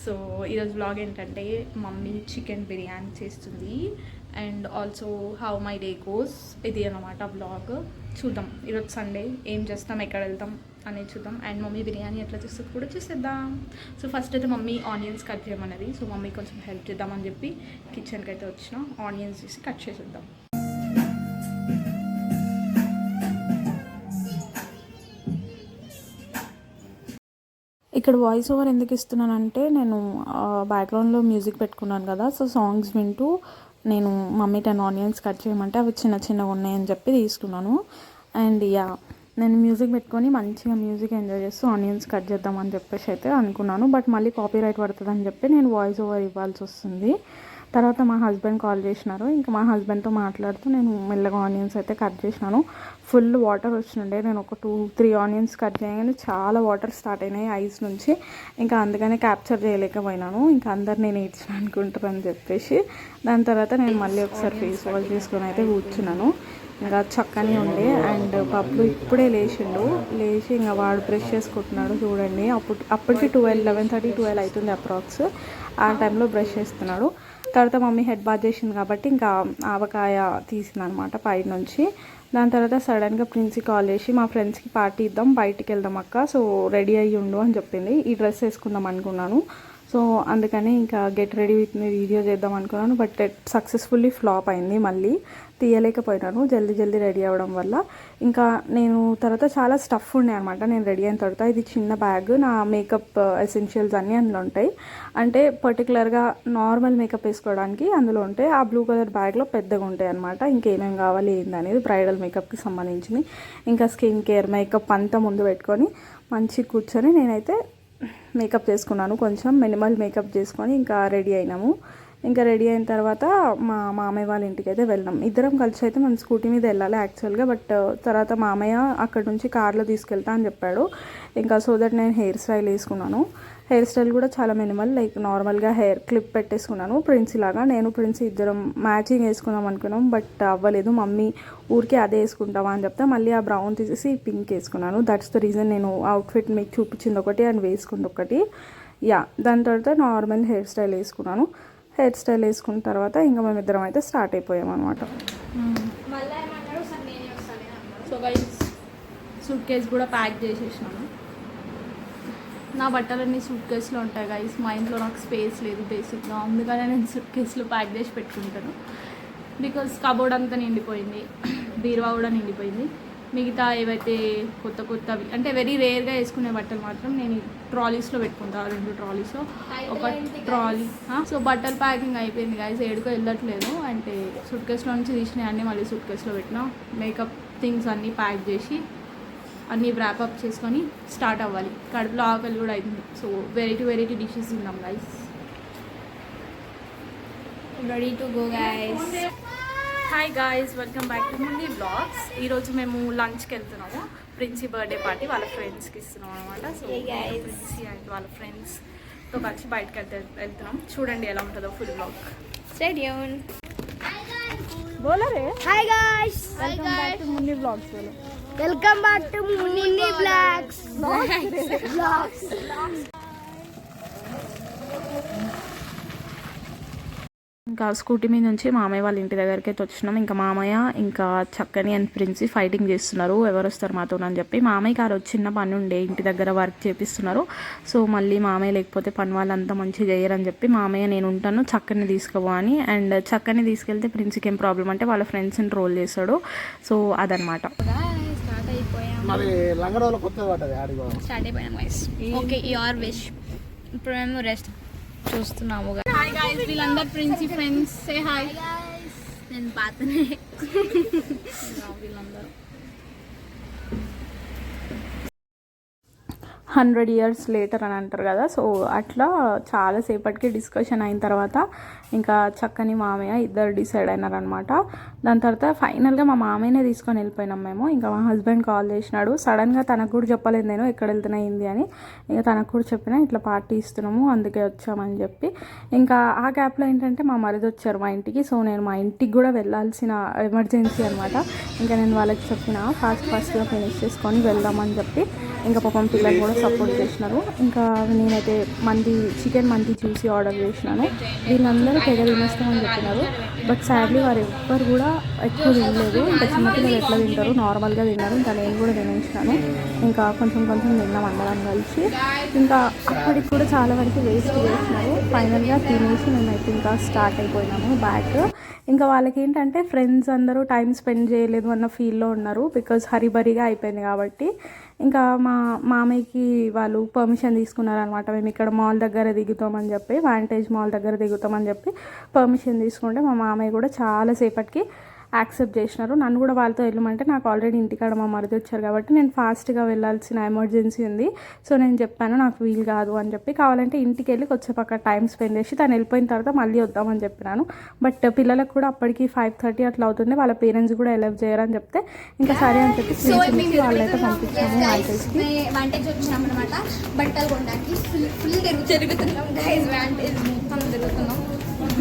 So ఈరోజు vlog ఏంటంటే mummy chicken biryani చేస్తుంది and also how my day goes ఇది అన్నమాట వ్లాగ్. చూద్దాం ఈరోజు సండే ఏం చేస్తాం, ఎక్కడ వెళ్తాం అనేది చూద్దాం. అండ్ మమ్మీ బిర్యానీ ఎట్లా చేస్తుంది కూడా చూసేద్దాం. సో ఫస్ట్ అయితే మమ్మీ ఆనియన్స్ కట్ చేయమన్నది, సో మమ్మీ కొంచెం హెల్ప్ చేద్దామని చెప్పి కిచెన్కి అయితే వచ్చిన ఆనియన్స్ చేసి కట్ చేసేద్దాం. ఇక్కడ వాయిస్ ఓవర్ ఎందుకు ఇస్తున్నానంటే నేను బ్యాక్గ్రౌండ్లో మ్యూజిక్ పెట్టుకున్నాను కదా, సో సాంగ్స్ వింటూ నేను మమ్మీ 10 ఆనియన్స్ కట్ చేయమంటే అవి చిన్న చిన్నగా ఉన్నాయని చెప్పి తీసుకున్నాను. అండ్ నేను మ్యూజిక్ పెట్టుకొని మంచిగా మ్యూజిక్ ఎంజాయ్ చేస్తూ ఆనియన్స్ కట్ చేద్దామని చెప్పేసి అయితే అనుకున్నాను. బట్ మళ్ళీ కాపీరైట్ పడుతుందని చెప్పి నేను వాయిస్ ఓవర్ ఇవ్వాల్సి వస్తుంది. తర్వాత మా హస్బెండ్ కాల్ చేసినారు, ఇంకా మా హస్బెండ్తో మాట్లాడుతూ నేను మెల్లగా ఆనియన్స్ అయితే కట్ చేసినాను. ఫుల్ వాటర్ వచ్చినుండే, నేను ఒక 2-3 ఆనియన్స్ కట్ చేయగానే చాలా వాటర్ స్టార్ట్ అయినాయి ఐస్ నుంచి. ఇంకా అందుకనే క్యాప్చర్ చేయలేకపోయినాను. ఇంకా అందరు నేను ఏడ్చిన అనుకుంటారని చెప్పేసి దాని తర్వాత నేను మళ్ళీ ఒకసారి ఫేస్ వాష్ చేసుకొని అయితే కూర్చున్నాను. ఇంకా చక్కని ఉండే. అండ్ పప్పు ఇప్పుడే లేచి ఇంకా వాడు బ్రష్ చేసుకుంటున్నాడు చూడండి. అప్పటికి 11:30-12 అవుతుంది అప్రాక్స్. ఆ టైంలో బ్రష్ చేస్తున్నాడు. తర్వాత మమ్మీ హెడ్ బాత్ చేసింది కాబట్టి ఇంకా ఆవకాయ తీసింది అనమాట పై నుంచి. దాని తర్వాత సడన్గా ప్రిన్సీ కాల్ చేసి మా ఫ్రెండ్స్కి పార్టీ ఇద్దాం, బయటికి వెళ్దాం అక్క, సో రెడీ అయ్యి ఉండు అని చెప్పింది. ఈ డ్రెస్ వేసుకుందాం అనుకున్నాను, సో అందుకని ఇంకా get ready with me video చేద్దాం అనుకున్నాను. బట్ సక్సెస్ఫుల్లీ ఫ్లాప్ అయింది, మళ్ళీ తీయలేకపోయినాను జల్దీ రెడీ అవ్వడం వల్ల. ఇంకా నేను తర్వాత చాలా స్టఫ్ ఉండే అనమాట నేను రెడీ అయిన తర్వాత. ఇది చిన్న బ్యాగ్, నా మేకప్ ఎసెన్షియల్స్ అన్నీ అందులో ఉంటాయి. అంటే పర్టికులర్గా నార్మల్ మేకప్ వేసుకోవడానికి అందులో ఉంటాయి. ఆ బ్లూ కలర్ బ్యాగ్లో పెద్దగా ఉంటాయి అనమాట. ఇంకేమేమి కావాలి ఏందనేది బ్రైడల్ మేకప్కి సంబంధించింది. ఇంకా స్కిన్ కేర్ మేకప్ అంతా ముందు పెట్టుకొని మంచిగా కూర్చొని నేనైతే మేకప్ చేసుకున్నాను. కొంచెం మినిమల్ మేకప్ చేసుకొని ఇంకా రెడీ అయినాము. ఇంకా రెడీ అయిన తర్వాత మా మామయ్య వాళ్ళ ఇంటికి అయితే వెళ్ళాం. ఇద్దరం కలిసి అయితే మన స్కూటీ మీద వెళ్ళాలి యాక్చువల్గా, బట్ తర్వాత మామయ్య అక్కడ నుంచి కార్లో తీసుకెళ్తా అని చెప్పాడు. ఇంకా సో దట్ నేను హెయిర్ స్టైల్ వేసుకున్నాను. హెయిర్ స్టైల్ కూడా చాలా మినిమల్, లైక్ నార్మల్గా హెయిర్ క్లిప్ పెట్టేసుకున్నాను ప్రిన్సీ లాగా. నేను ప్రిన్సీ ఇద్దరం మ్యాచింగ్ వేసుకుందాం అనుకున్నాం, బట్ అవ్వలేదు. మమ్మీ ఊరికే అదే వేసుకుంటావా అని చెప్తే మళ్ళీ ఆ బ్రౌన్ తీసేసి పింక్ వేసుకున్నాను. దట్స్ ద రీజన్ నేను అవుట్ఫిట్ మీకు చూపించింది ఒకటి అండ్ వేసుకుంది ఒకటి. దాని తర్వాత నార్మల్ హెయిర్ స్టైల్ వేసుకున్నాను. హెయిర్ స్టైల్ వేసుకున్న తర్వాత ఇంకా మేమిద్దరం అయితే స్టార్ట్ అయిపోయాం అనమాట. సో గైస్ సూట్ కేస్ కూడా ప్యాక్ చేసేసినాను. నా బట్టలన్నీ సూట్ కేసులో ఉంటాయి గైస్, మా ఇంట్లో నాకు స్పేస్ లేదు బేసిక్గా, అందుకనే నేను సూట్ కేసులో ప్యాక్ చేసి పెట్టుకుంటాను. బికాజ్ కబోర్డ్ అంతా నిండిపోయింది, బీరువా కూడా నిండిపోయింది. మిగతా ఏవైతే కొత్తవి అంటే వెరీ రేర్గా వేసుకునే బట్టలు మాత్రం నేను ట్రాలీస్లో పెట్టుకుంటాను, 2 ట్రాలీస్లో ఒక ట్రాలీ. సో బట్టలు ప్యాకింగ్ అయిపోయింది గైస్, ఏడుకో వెళ్ళట్లేదు. అంటే సూట్ కేసులో నుంచి తీసినవి అన్నీ మళ్ళీ సూట్ కేసులో పెట్టిన. మేకప్ థింగ్స్ అన్నీ ప్యాక్ చేసి అన్నీ వ్రాపప్ చేసుకొని స్టార్ట్ అవ్వాలి. కడుపులో ఆకలి కూడా అవుతుంది. సో వెరైటీ డిషెస్ తిన్నాం guys. Ready to go guys. Hi guys, welcome back to ముందు వ్లాగ్స్. ఈరోజు మేము లంచ్కి వెళ్తున్నాము. ప్రిన్సీ బర్త్డే పార్టీ వాళ్ళ ఫ్రెండ్స్కి ఇస్తున్నాం అనమాట. సో ప్రిన్సీ అండ్ వాళ్ళ ఫ్రెండ్స్తో కలిసి బయటకు వెళ్తున్నాం. చూడండి ఎలా ఉంటుందో ఫుల్ వ్లాగ్. Stay tune. బోలో రే. Hi guys, welcome back to ముందు vlogs. Welcome back to Munni blogs. ఇంకా స్కూటీ మీద నుంచి మామయ్య వాళ్ళ ఇంటి దగ్గరికి అయితే వచ్చినాం. ఇంకా మామయ్య ఇంకా చక్కని అండ్ ప్రిన్సీ ఫైటింగ్ చేస్తున్నారు, ఎవరు వస్తారు మాతో అని చెప్పి. మామయ్యకి ఆ రోజు చిన్న పని ఉండే, ఇంటి దగ్గర వర్క్ చేపిస్తున్నారు. సో మళ్ళీ మామయ్య లేకపోతే పని వాళ్ళంతా మంచిగా చేయరని చెప్పి మామయ్య నేను ఉంటాను చక్కని తీసుకోవా అని. అండ్ చక్కని తీసుకెళ్తే ప్రిన్సీకి ఏం ప్రాబ్లం అంటే వాళ్ళ ఫ్రెండ్స్ని ట్రోల్ చేస్తాడు. సో అదనమాట. స్టార్ట్ అయిపోయాం గైస్. Okay, your wish. ఇప్పుడు మేము రెస్ట్ చూస్తున్నాము. హాయ్ గైస్, వీళ్ళందరూ ప్రిన్సీ ఫ్రెండ్స్. Say hi. నేను పాతనే వీళ్ళందరూ 100 years లేటర్ అని అంటారు కదా, సో అట్లా చాలాసేపటికి డిస్కషన్ అయిన తర్వాత ఇంకా చక్కని మామయ్య ఇద్దరు డిసైడ్ అయినారనమాట. దాని తర్వాత ఫైనల్గా మా మామయ్యనే తీసుకొని వెళ్ళిపోయినాం మేము. ఇంకా మా హస్బెండ్ కాల్ చేసినాడు సడన్గా, తనకు కూడా చెప్పలేదు నేను ఎక్కడ వెళ్తున్నా ఏంది అని. ఇంకా తనకు కూడా చెప్పినా ఇట్లా పార్టీ ఇస్తున్నాము అందుకే వచ్చామని చెప్పి. ఇంకా ఆ గ్యాప్లో ఏంటంటే మా మరిది వచ్చారు మా ఇంటికి. సో నేను మా ఇంటికి కూడా వెళ్ళాల్సిన ఎమర్జెన్సీ అనమాట. ఇంకా నేను వాళ్ళకి చెప్పిన ఫాస్ట్గా ఫినిష్ చేసుకొని వెళ్దామని చెప్పి ఇంకా పాపం పిల్లలు కూడా సపోర్ట్ చేసినారు. ఇంకా నేనైతే చికెన్ మంది చూసి ఆర్డర్ చేసినాను. వీళ్ళందరూ తెగ తినేస్తామని చెప్పినారు. బట్ సాడ్లీ వారు ఎవ్వరు కూడా ఎక్కువ తినలేదు. ఇంకా చిన్నపిల్లలు ఎట్లా తింటారు, నార్మల్గా తిన్నారు. ఇంకా నేను కూడా తినేసినాను. ఇంకా కొంచెం తిన్నాం అందరం కలిసి. ఇంకా అప్పటికి కూడా చాలా వరకు వేస్ట్ చేసినారు. ఫైనల్గా తినేసి మేమైతే ఇంకా స్టార్ట్ అయిపోయినాము బ్యాక్. ఇంకా వాళ్ళకి ఏంటంటే ఫ్రెండ్స్ అందరూ టైం స్పెండ్ చేయలేదు అన్న ఫీల్లో ఉన్నారు. బికాజ్ హరిబరిగా అయిపోయింది కాబట్టి. ఇంకా మా మామయ్యకి వాళ్ళు పర్మిషన్ తీసుకున్నారనమాట. మేము ఇక్కడ మాల్ దగ్గర దిగుతామని చెప్పి, వాంటేజ్ మాల్ దగ్గర దిగుతామని చెప్పి పర్మిషన్ తీసుకుంటే మా మామయ్య కూడా చాలాసేపటికి యాక్సెప్ట్ చేసినారు. నన్ను కూడా వాళ్ళతో వెళ్ళమంటే నాకు ఆల్రెడీ ఇంటికాడ మా మరిది వచ్చారు కాబట్టి నేను ఫాస్ట్గా వెళ్ళాల్సిన ఎమర్జెన్సీ ఉంది. సో నేను చెప్పాను నాకు వీలు కాదు అని చెప్పి, కావాలంటే ఇంటికి వెళ్ళి కొంచెం అక్కడ టైం స్పెండ్ చేసి తను వెళ్ళిపోయిన తర్వాత మళ్ళీ వద్దామని చెప్పినాను. బట్ పిల్లలకు కూడా అప్పటికి 5:30 అట్లా అవుతుంది. వాళ్ళ పేరెంట్స్ కూడా అలౌ చేయరని చెప్తే ఇంకా సరే అని చెప్పి వాళ్ళైతే పంపించాము వాంటేజ్ వచ్చినాం అనమాట. బట్టలు కొనడానికి ఫుల్ తిరుగుతున్నాం గైస్. వాంటేజ్ మొత్తం తిరుగుతున్నాం.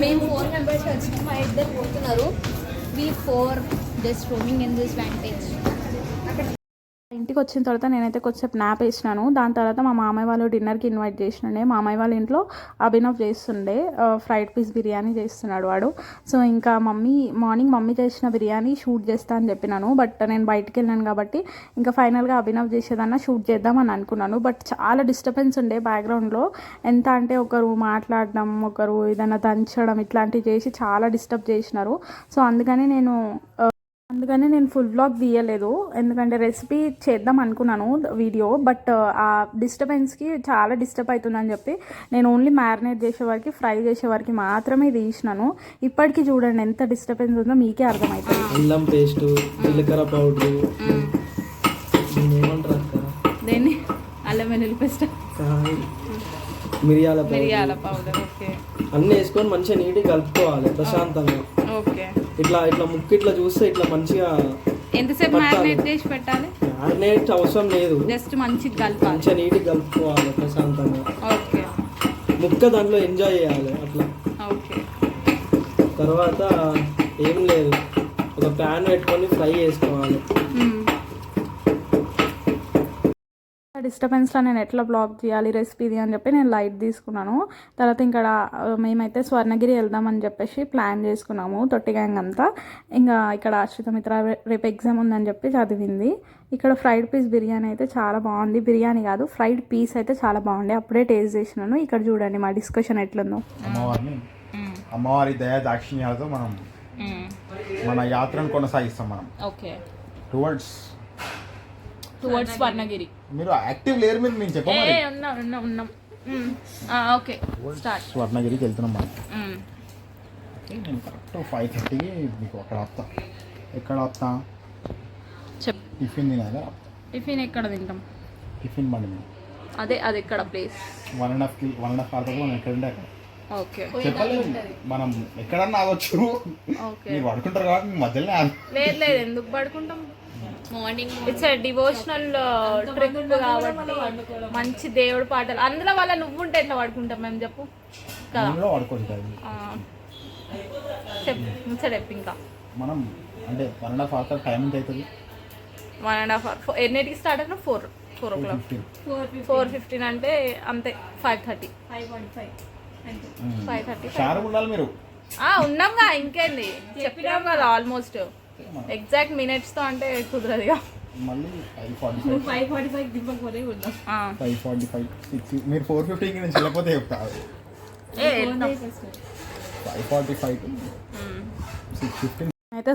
మేము 4 మెంబర్స్ వచ్చినాం. మా ఇద్దరు పోతున్నారు. We 4 just roaming in this Vantage. ఇంటికి వచ్చిన తర్వాత నేనైతే కొంచెంసేపు నాప్ వేసినాను. దాని తర్వాత మా మామయ్య వాళ్ళు డిన్నర్కి ఇన్వైట్ చేసినాడే. మామయ్య వాళ్ళ ఇంట్లో అభినవ్ చేస్తుండే ఫ్రైడ్ పీస్ బిర్యానీ చేస్తున్నాడు వాడు. సో ఇంకా మార్నింగ్ మమ్మీ చేసిన బిర్యానీ షూట్ చేస్తా అని చెప్పినాను. బట్ నేను బయటికి వెళ్ళాను కాబట్టి ఇంకా ఫైనల్గా అభినవ్ చేసేదన్నా షూట్ చేద్దామని అనుకున్నాను. బట్ చాలా డిస్టర్బెన్స్ ఉండే బ్యాక్గ్రౌండ్లో. ఎంత అంటే ఒకరు మాట్లాడడం, ఒకరు ఏదైనా దంచడం ఇట్లాంటివి చేసి చాలా డిస్టర్బ్ చేసినారు. సో అందుకని నేను ఫుల్ వ్లాగ్ తీయలేదు. ఎందుకంటే రెసిపీ చేద్దాం అనుకున్నాను వీడియో. బట్ ఆ డిస్టర్బెన్స్కి చాలా డిస్టర్బ్ అవుతుందని చెప్పి నేను ఓన్లీ మ్యారినేట్ చేసే వరకు, ఫ్రై చేసే వరకు మాత్రమే తీసినాను. ఇప్పటికీ చూడండి ఎంత డిస్టర్బెన్స్ ఉందో మీకే అర్థమవుతుంది. అల్లం పేస్ట్, జీలకర్ర పౌడర్, దేన్ని అల్లం వెల్లుల్లి పేస్ట్, మిరియాల పౌడర్ ఓకే అన్నీ వేసుకొని మంచిగా నీట్గా కలుపుకోవాలి ప్రశాంతంగా. ఓకే ఇట్లా ముక్కు ఇట్లా చూస్తే ఇట్లా మంచిగా ఎంతసేపు మ్యారినేట్ చేసి పెట్టాలి? మ్యారినేట్ అవసరం లేదు, జస్ట్ మంచిగా కలపాలి, మంచిగా నీట్గా కలుపుకోవాలి ప్రశాంతంగా. ఓకే ముక్క దాంట్లో ఎంజాయ్ చేయాలి అట్లా. ఓకే తర్వాత ఏం లేదు, ఒక ప్యాన్ పెట్టుకొని ఫ్రై చేసుకోవాలి. డిస్టర్బెన్స్లో నేను ఎట్లా బ్లాగ్ చేయాలి రెసిపీది అని చెప్పి నేను లైట్ తీసుకున్నాను. తర్వాత ఇక్కడ మేమైతే స్వర్ణగిరి వెళ్దామని చెప్పేసి ప్లాన్ చేసుకున్నాము తొట్టి గ్యాంగ్ అంతా. ఇంకా ఇక్కడ ఆశ్రితమిత్ర రేపు ఎగ్జామ్ ఉందని చెప్పి చదివింది. ఇక్కడ ఫ్రైడ్ పీస్ బిర్యానీ అయితే చాలా బాగుంది. బిర్యానీ కాదు, ఫ్రైడ్ పీస్ అయితే చాలా బాగుంది. అప్పుడే టేస్ట్ చేసినాను. ఇక్కడ చూడండి మా డిస్కషన్ ఎట్లుందో. అమ్మవారి దయా దాక్షిణ్యాలతో మనం మన యాత్రను కొనసాగిస్తాం. మనం ఓకే టువర్డ్స్ స్వర్ణగిరి. మీరు యాక్టివ్ లేరు, మీరు నేను చెప్పాలి. ఉన్నాం ఓకే స్టార్ట్. స్వర్ణగిరికి వెళ్తున్నాం మనం. నేను కరెక్ట్ 5:30కి మీకు అక్కడ వస్తా. ఎక్కడ వస్తా? టిఫిన్ తినాలి. టిఫిన్ ఎక్కడ తింటాం? టిఫిన్ బండి మీద. అది ఎక్కడ ప్లేస్? 1.5 hours మనం ఎక్కడ ఉంటే అక్కడ. ఓకే చెప్పలేదు, మనం ఎక్కడన్నా ఆగొచ్చు. మీరు పడుకుంటారు కాబట్టి మధ్యలోనే లేదు ఎందుకు పడుకుంటాం? మార్నింగ్ ఇట్స్ డివోషనల్ ట్రిప్ కాబట్టి మంచి దేవుడు పాటలు అందులో వాళ్ళ నువ్వుంటే ఎట్లా పడుకుంటాం మేము చెప్పు కదా. పడుకుంటారు చెప్పు ఇంకా మనం అంటే 1.5 hours టైం ఎంత అవుతుంది? 1.5 hours. ఎన్నిటికి స్టార్ట్ అయినా 4 o'clock. 4:15 అంటే అంతే. 5:30 ఉండాలి మీరు. ఉన్నాంగా, ఇంకేంది చెప్పినాం కదా. ఆల్మోస్ట్ ఎగ్జాక్ట్ మినిట్స్తో అంటే కుదరదుగా. మళ్ళీ 5:45 మీరు 4:50 నుంచి వెళ్ళకపోతే చెప్తారు. 5:45 6:15 అయితే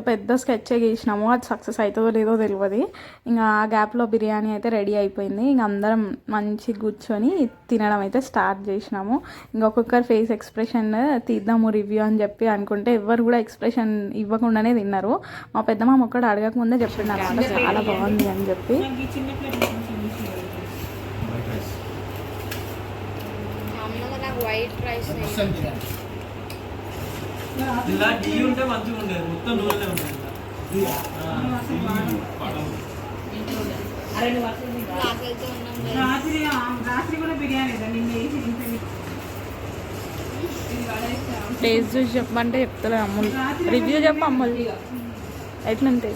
పెద్ద స్కెచ్ గీసినాము. అది సక్సెస్ అవుతుందో లేదో తెలియదు. ఇంకా ఆ గ్యాప్లో బిర్యానీ అయితే రెడీ అయిపోయింది. ఇంక అందరం మంచి కూర్చొని తినడం అయితే స్టార్ట్ చేసినాము. ఇంకొకరి ఫేస్ ఎక్స్ప్రెషన్ తీద్దాము రివ్యూ అని చెప్పి అనుకుంటే ఎవరు కూడా ఎక్స్ప్రెషన్ ఇవ్వకుండానే తిన్నారు. మా పెద్దమ్మ ఒక్కడు అడగకముందే చెప్పిండు అనమాట చాలా బాగుంది అని చెప్పి. వైట్ రైస్ ఇలా ఘీ ఉంటే మంచిగా ఉండేది, మొత్తం నూనె ఉంటుంది. టేస్ట్ చూసి చెప్పమంటే చెప్తలే అమ్ములు. రివ్యూ చెప్పు అమ్ములు, ఎట్లుంటే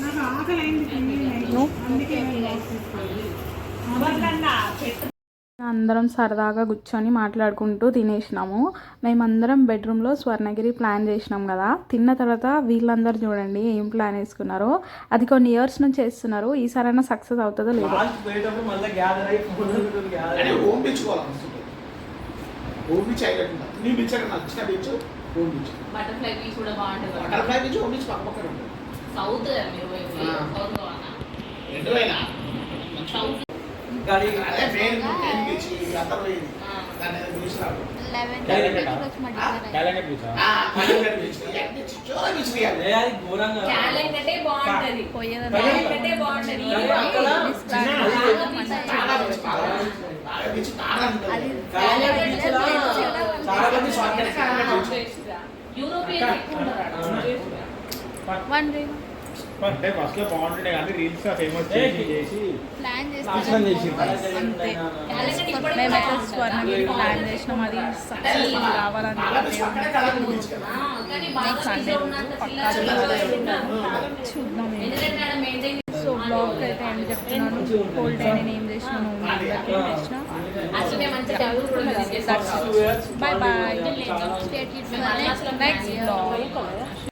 అందరం సరదాగా కూర్చొని మాట్లాడుకుంటూ తినేసినాము. మేమందరం బెడ్రూమ్లో స్వర్ణగిరి ప్లాన్ చేసినాం కదా. తిన్న తర్వాత వీళ్ళందరూ చూడండి ఏం ప్లాన్ వేసుకున్నారో. అది కొన్ని ఇయర్స్ నుంచి వేస్తున్నారు. ఈసారైనా సక్సెస్ అవుతుందో లేదో. లాస్ట్ పోయేటప్పుడు మళ్ళీ గ్యాదర్ అయ్యి అంటే హోమ్ బీచ్ పోవాలనుకుంటుంది. హోమ్ బీచ్ అయినట్టు నీ బీచ్ అక్కడ నచ్చిన beach home beach. Butterfly beach కూడా బాగుంటుంది. బటర్ఫ్లై బీచ్ హోమ్ బీచ్ పక్క పక్కన ఉంటుంది. సౌత్ మీరు పోయింది. సౌత్ గోవానా? రెండువేనా సౌత్ కానీ అదే మెయిన్ బీచ్ అందరూ పోయింది. దాన్ని ఏదో బీచ్ రాదు. 11 బీచ్ చాలా బీచ్ తీయాలి. ఏ అది ఘోరంగా క్యాలెండరే బాగుంటది. క్యాలెండరే బాగుంటది. చాలా బీచ్ బాగా బీచ్ చాలా ఉంటుంది. చాలా మంది షార్ట్ యూరోపియన్ ఎక్కువ ఉంటారు. అంటే ఫస్ట్ లో బాగుంటుండే కానీ రీల్స్ ఫేమస్ చేసి ప్లాన్ చేస్తాం. అంతే. క్యాలెండర్ ఇప్పుడు మేమైతే స్వర్ణగిరి ప్లాన్ చేసినాం. అది సక్సెస్ రావాలని కానీ బాగా సండే రోజు పక్కా చూద్దాం. సో బ్లాగ్ అయితే ఏం చెప్తున్నాను. హోల్ డే నేను ఏం చేసినాను ఏం చేసినా. Bye bye. Next blog.